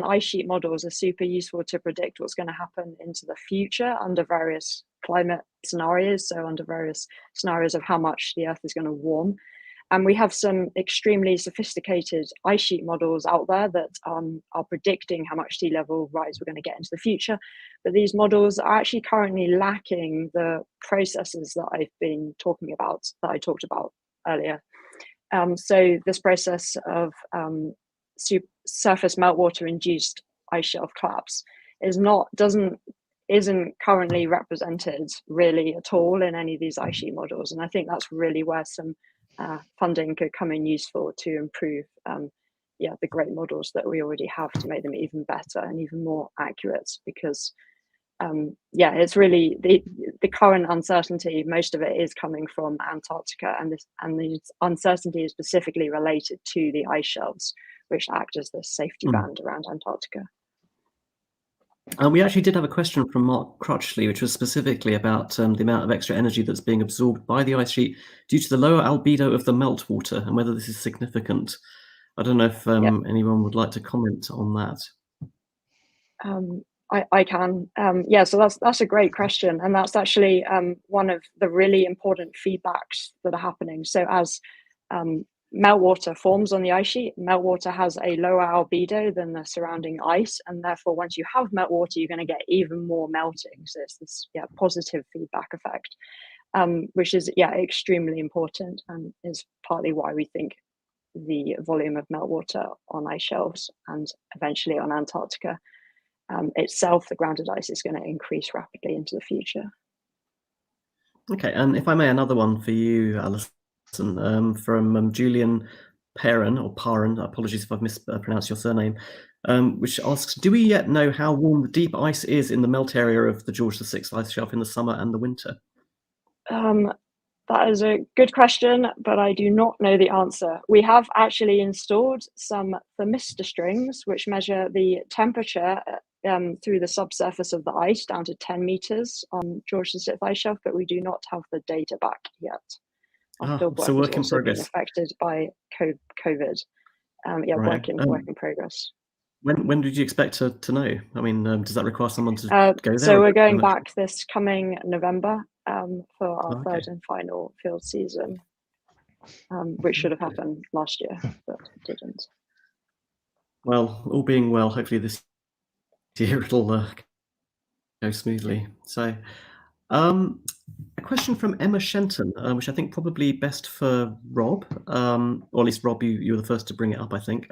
ice sheet models are super useful to predict what's going to happen into the future under various climate scenarios. So under various scenarios of how much the Earth is going to warm. And we have some extremely sophisticated ice sheet models out there that are predicting how much sea level rise we're going to get into the future. But these models are actually currently lacking the processes that I've been talking about, that I talked about earlier. So this process of surface meltwater induced ice shelf collapse isn't currently represented really at all in any of these ice sheet models. And I think that's really where some funding could come in useful to improve the great models that we already have, to make them even better and even more accurate, because it's really the current uncertainty, most of it is coming from Antarctica, and the uncertainty is specifically related to the ice shelves, which act as the safety band around Antarctica. We actually did have a question from Mark Crutchley, which was specifically about the amount of extra energy that's being absorbed by the ice sheet due to the lower albedo of the meltwater, and whether this is significant. I don't know if anyone would like to comment on that. I can. So that's a great question, and that's actually one of the really important feedbacks that are happening. So as meltwater forms on the ice sheet, meltwater has a lower albedo than the surrounding ice, and therefore once you have meltwater, you're going to get even more melting. So it's this positive feedback effect, which is extremely important, and is partly why we think the volume of meltwater on ice shelves and eventually on Antarctica itself, the grounded ice, is going to increase rapidly into the future. Okay, and if I may, another one for you, Alison, from Julian Perrin, or Paran, apologies if I've mispronounced your surname, which asks, do we yet know how warm the deep ice is in the melt area of the George VI ice shelf in the summer and the winter? That is a good question, but I do not know the answer. We have actually installed some thermistor strings, which measure the temperature through the subsurface of the ice down to 10 meters on George VI ice shelf, but we do not have the data back yet. So work in progress. Been affected by COVID. Right. Work in progress. When did you expect to know? I mean, does that require someone to go there? So we're going back this coming November for our third and final field season, which should have happened last year, but didn't. Well, all being well, hopefully this year it'll go smoothly. So, a question from Emma Shenton, which I think probably best for Rob, or at least Rob, you were the first to bring it up, I think.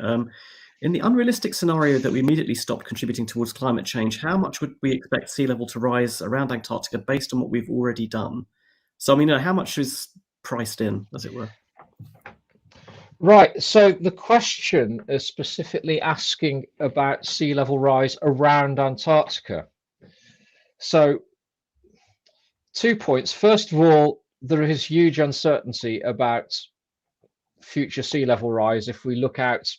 In the unrealistic scenario that we immediately stopped contributing towards climate change, how much would we expect sea level to rise around Antarctica based on what we've already done? So, I mean, how much is priced in, as it were? Right, so the question is specifically asking about sea level rise around Antarctica. So 2 points. First of all, there is huge uncertainty about future sea level rise if we look out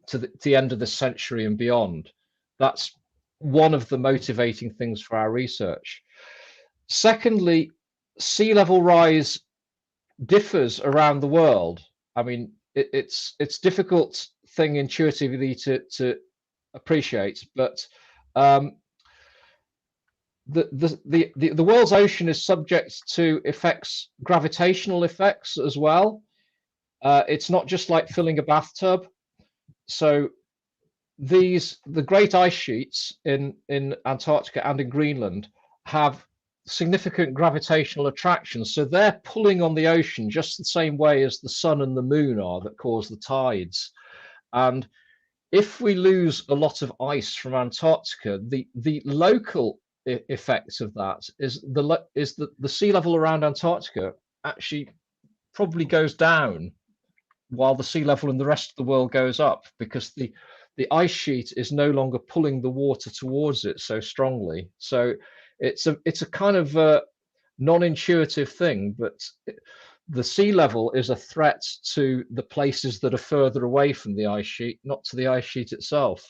to the end of the century and beyond. That's one of the motivating things for our research. Secondly, sea level rise differs around the world. I mean, it's difficult thing intuitively to appreciate, but the world's ocean is subject to gravitational effects as well. It's not just like filling a bathtub. So the great ice sheets in Antarctica and in Greenland have significant gravitational attractions. So they're pulling on the ocean just the same way as the sun and the moon are that cause the tides. And if we lose a lot of ice from Antarctica, the local effects of that is that the sea level around Antarctica actually probably goes down while the sea level in the rest of the world goes up, because the ice sheet is no longer pulling the water towards it so strongly. So it's a kind of non-intuitive thing, but the sea level is a threat to the places that are further away from the ice sheet, not to the ice sheet itself.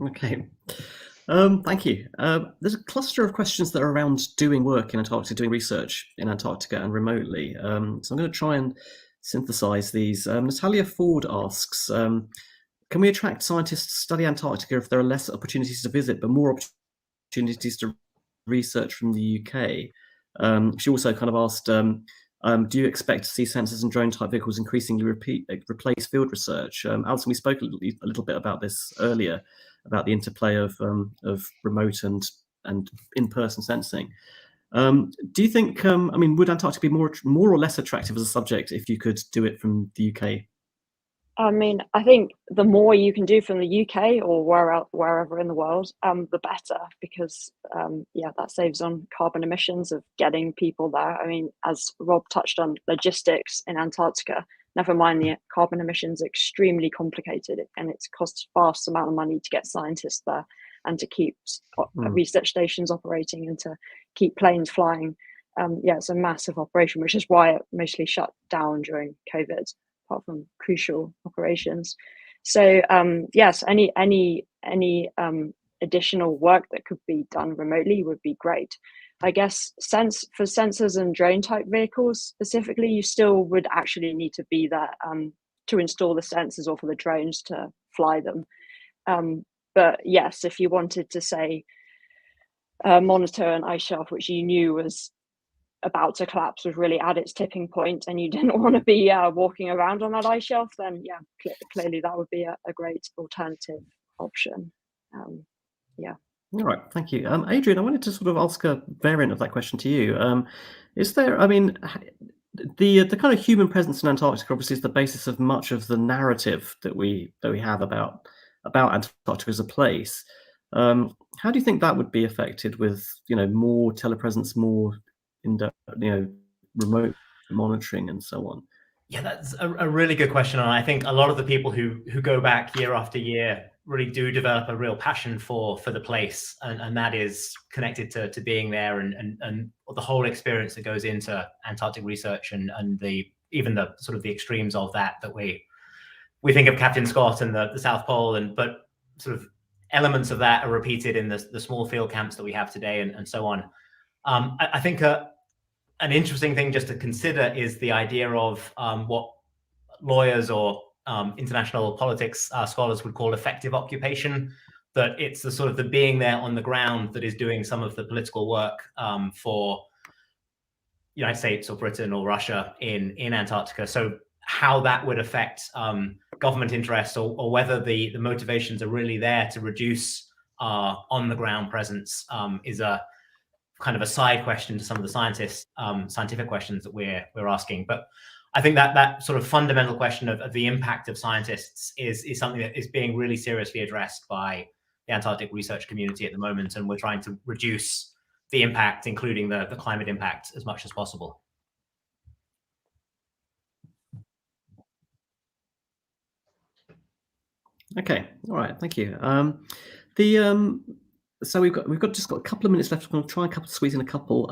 Okay. Thank you. There's a cluster of questions that are around doing work in Antarctica, doing research in Antarctica and remotely. So I'm going to try and synthesize these. Natalia Ford asks, can we attract scientists to study Antarctica if there are less opportunities to visit, but more opportunities to research from the UK? She also kind of asked, do you expect to see sensors and drone type vehicles increasingly replace field research? Alison, we spoke a little bit about this earlier, about the interplay of remote and in-person sensing. Do you think, I mean, would Antarctica be more or less attractive as a subject if you could do it from the UK? I mean, I think the more you can do from the UK or wherever in the world, the better, because yeah, that saves on carbon emissions of getting people there. I mean, as Rob touched on, logistics in Antarctica, never mind the carbon emissions, extremely complicated, and it costs vast amount of money to get scientists there and to keep research stations operating and to keep planes flying. Yeah, it's a massive operation, which is why it mostly shut down during COVID, apart from crucial operations. So yes, any additional work that could be done remotely would be great. I guess for sensors and drone type vehicles specifically, you still would actually need to be there to install the sensors or for the drones to fly them. But yes, if you wanted to say monitor an ice shelf which you knew was about to collapse, was really at its tipping point, and you didn't want to be walking around on that ice shelf, then yeah, clearly that would be a great alternative option. Yeah. All right, thank you. Adrian, I wanted to sort of ask a variant of that question to you. Is there, I mean, the kind of human presence in Antarctica obviously is the basis of much of the narrative that we have about Antarctica as a place. How do you think that would be affected with, you know, more telepresence, more remote monitoring and so on? Yeah, that's a really good question, and I think a lot of the people who go back year after year really do develop a real passion for the place, and that is connected to being there and the whole experience that goes into Antarctic research and even the sort of the extremes of that we think of Captain Scott and the South Pole, but sort of elements of that are repeated in the small field camps that we have today and so on. I think an interesting thing just to consider is the idea of what lawyers or international politics scholars would call effective occupation, that it's the sort of the being there on the ground that is doing some of the political work for United States or Britain or Russia in Antarctica. So how that would affect government interests or whether the motivations are really there to reduce on the ground presence is a kind of a side question to some of the scientific questions that we're asking. But I think that sort of fundamental question of the impact of scientists is something that is being really seriously addressed by the Antarctic research community at the moment, and we're trying to reduce the impact, including the climate impact, as much as possible. Okay, all right, thank you. So we've just got a couple of minutes left. I'm going to try and squeeze in a couple.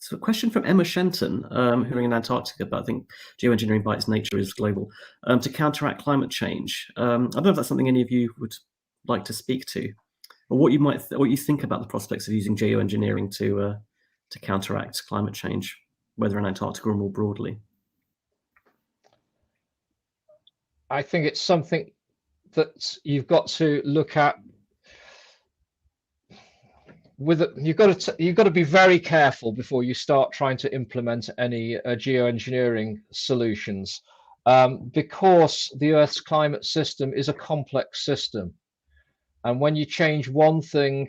So a question from Emma Shenton, who are in Antarctica, but I think geoengineering by its nature is global, to counteract climate change. I don't know if that's something any of you would like to speak to, or what you think about the prospects of using geoengineering to counteract climate change, whether in Antarctica or more broadly. I think it's something that you've got to look at. You've got to be very careful before you start trying to implement any geoengineering solutions, because the Earth's climate system is a complex system, and when you change one thing,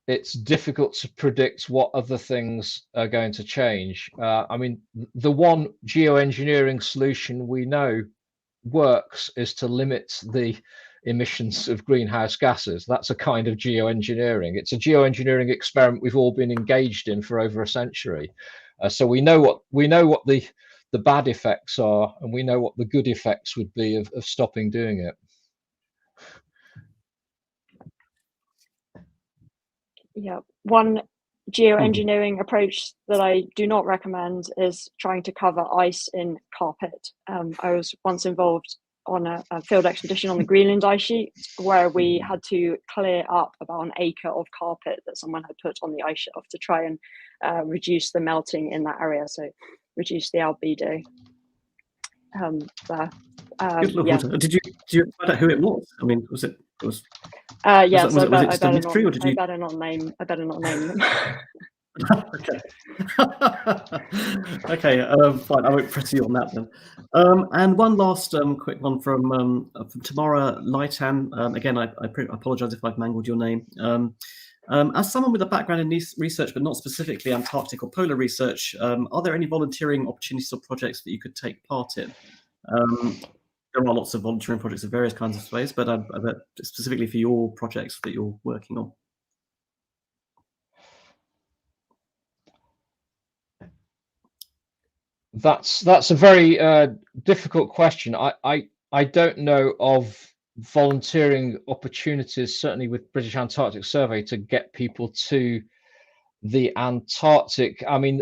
it's difficult to predict what other things are going to change. I mean, the one geoengineering solution we know works is to limit the emissions of greenhouse gases. That's a kind of geoengineering. It's a geoengineering experiment we've all been engaged in for over a century. So we know what the bad effects are, and we know what the good effects would be of stopping doing it. Yeah, one geoengineering approach that I do not recommend is trying to cover ice in carpet. I was once involved on a field expedition on the Greenland ice sheet, where we had to clear up about an acre of carpet that someone had put on the ice shelf to try and reduce the melting in that area, so reduce the albedo. Yeah. Did you find out who it was? I mean, was it? Yes, was it just a mystery, or did you? I better not name them. Okay. Okay, fine. I won't press you on that then. And one last quick one from Tamara Lightan. Again, I apologise if I've mangled your name. As someone with a background in research, but not specifically Antarctic or polar research, are there any volunteering opportunities or projects that you could take part in? there are lots of volunteering projects of various kinds of ways, but specifically for your projects that you're working on. That's a very difficult question. I don't know of volunteering opportunities, certainly with British Antarctic Survey, to get people to the Antarctic. I mean,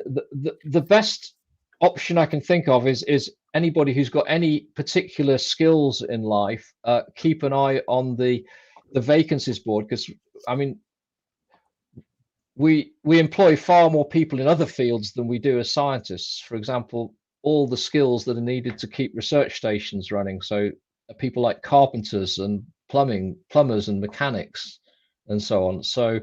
the best option I can think of is anybody who's got any particular skills in life, keep an eye on the vacancies board, because I mean, we employ far more people in other fields than we do as scientists. For example, all the skills that are needed to keep research stations running. So people like carpenters and plumbers and mechanics and so on. So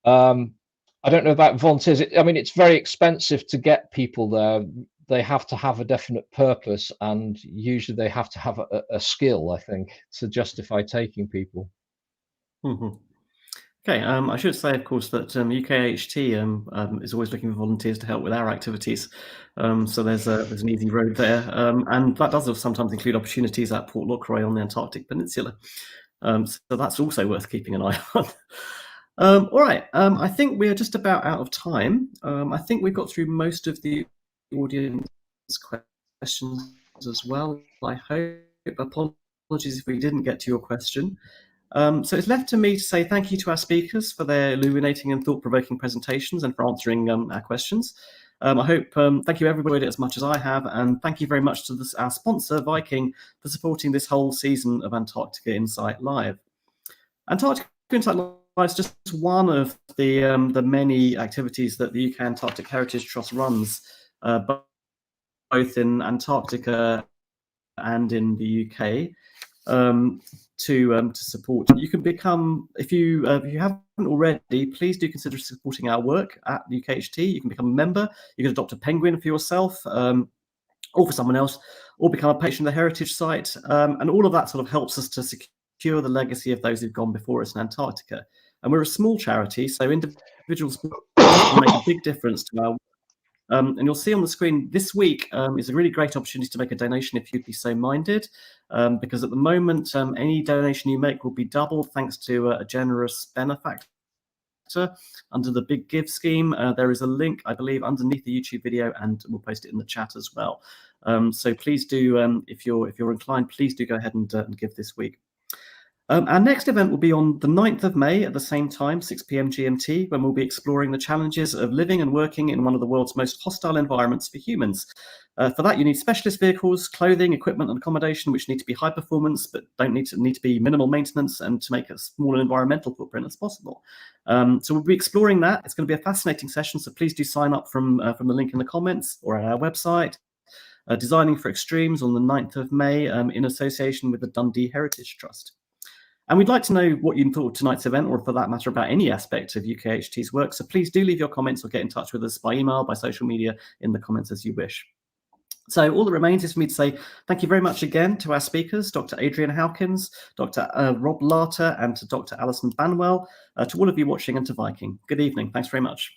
I don't know about volunteers. I mean, it's very expensive to get people there. They have to have a definite purpose, and usually they have to have a skill, I think, to justify taking people. Mm-hmm. Okay, I should say, of course, that UKHT is always looking for volunteers to help with our activities. So there's an easy road there, and that does sometimes include opportunities at Port Lockroy on the Antarctic Peninsula. So that's also worth keeping an eye on. All right, I think we are just about out of time. I think we've got through most of the audience questions as well, I hope. Apologies if we didn't get to your question. So it's left to me to say thank you to our speakers for their illuminating and thought-provoking presentations and for answering our questions. I hope, thank you everybody as much as I have, and thank you very much to our sponsor, Viking, for supporting this whole season of Antarctica In Sight Live. Antarctica In Sight Live is just one of the many activities that the UK Antarctic Heritage Trust runs, both in Antarctica and in the UK. To support. You can become, if you haven't already, please do consider supporting our work at UKHT. You can become a member. You can adopt a penguin for yourself or for someone else, or become a patron of the heritage site. And all of that sort of helps us to secure the legacy of those who've gone before us in Antarctica. And we're a small charity, so individuals can make a big difference to our. And you'll see on the screen this week is a really great opportunity to make a donation if you'd be so minded, because at the moment, any donation you make will be doubled thanks to a generous benefactor under the Big Give scheme. There is a link, I believe, underneath the YouTube video, and we'll post it in the chat as well. So please do, if you're inclined, please do go ahead and give this week. Our next event will be on the 9th of May at the same time, 6 p.m. GMT, when we'll be exploring the challenges of living and working in one of the world's most hostile environments for humans. For that, you need specialist vehicles, clothing, equipment, and accommodation, which need to be high performance, but don't need to be minimal maintenance, and to make a small environmental footprint as possible. So we'll be exploring that. It's going to be a fascinating session, so please do sign up from the link in the comments or at our website. Designing for Extremes on the 9th of May in association with the Dundee Heritage Trust. And we'd like to know what you thought of tonight's event, or for that matter, about any aspect of UKHT's work. So please do leave your comments or get in touch with us by email, by social media, in the comments as you wish. So all that remains is for me to say thank you very much again to our speakers, Dr. Adrian Howkins, Dr. Rob Larter, and to Dr. Alison Banwell, to all of you watching, and to Viking. Good evening. Thanks very much.